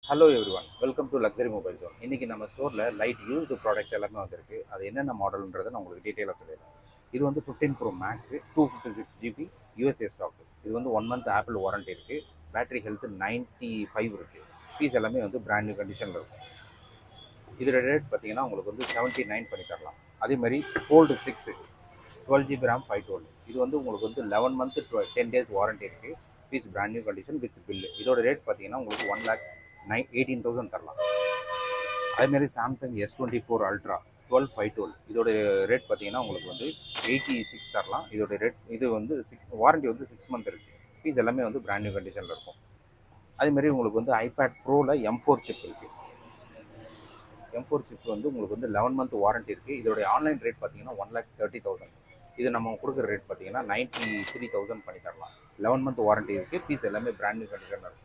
Hello everyone, welcome to luxury mobile zone. இன்றைக்கி நம்ம ஸ்டோரில் லைட் யூஸ்டு ப்ராடக்ட் எல்லாமே வந்திருக்கு. அது என்னென்ன மாடல்ன்றதை நான் உங்களுக்கு டீட்டெயிலாக சொல்லிடுறேன். இது வந்து 15 Pro Max 256 GB USA stock. இது வந்து 1 month ஆப்பிள் வாரண்ட்டி இருக்குது. பேட்டரி ஹெல்த்து 95 இருக்குது. பீஸ் எல்லாமே வந்து பிராண்ட் நியூ கண்டிஷனில் இருக்கும். இதோட ரேட் பார்த்தீங்கன்னா உங்களுக்கு வந்து 79 பண்ணி தரலாம். அதே மாதிரி ஃபோல்டு 6 12 GB RAM 512. இது வந்து உங்களுக்கு வந்து 11 month 10 days வாரண்ட்டி இருக்குது. Piece brand new condition with bill. இதோட ரேட் பார்த்தீங்கன்னா உங்களுக்கு 1,18,000 தரலாம். அதேமாரி சாம்சங் S24 Ultra 12/512. இதோட ரேட் பார்த்தீங்கன்னா உங்களுக்கு வந்து 86 தரலாம். இதோட ரேட் இது வந்து வாரண்ட்டி வந்து 6 month இருக்குது. பீஸ் எல்லாமே வந்து பிராண்ட் நியூ கண்டிஷனில் இருக்கும். அதேமாரி உங்களுக்கு வந்து iPad Proவில் M4 சிப் இருக்குது. M4 சிப் வந்து உங்களுக்கு வந்து 11 month வாரண்ட்டி இருக்குது. இதோட ஆன்லைன் ரேட் பார்த்தீங்கன்னா 1,30,000. இது நம்ம கொடுக்குற ரேட் பார்த்தீங்கன்னா 93,000 பண்ணி தரலாம். 11 month வாரண்ட்டி இருக்குது. பீஸ் எல்லாமே பிராண்ட் நியூ கண்டிஷனில் இருக்கும்.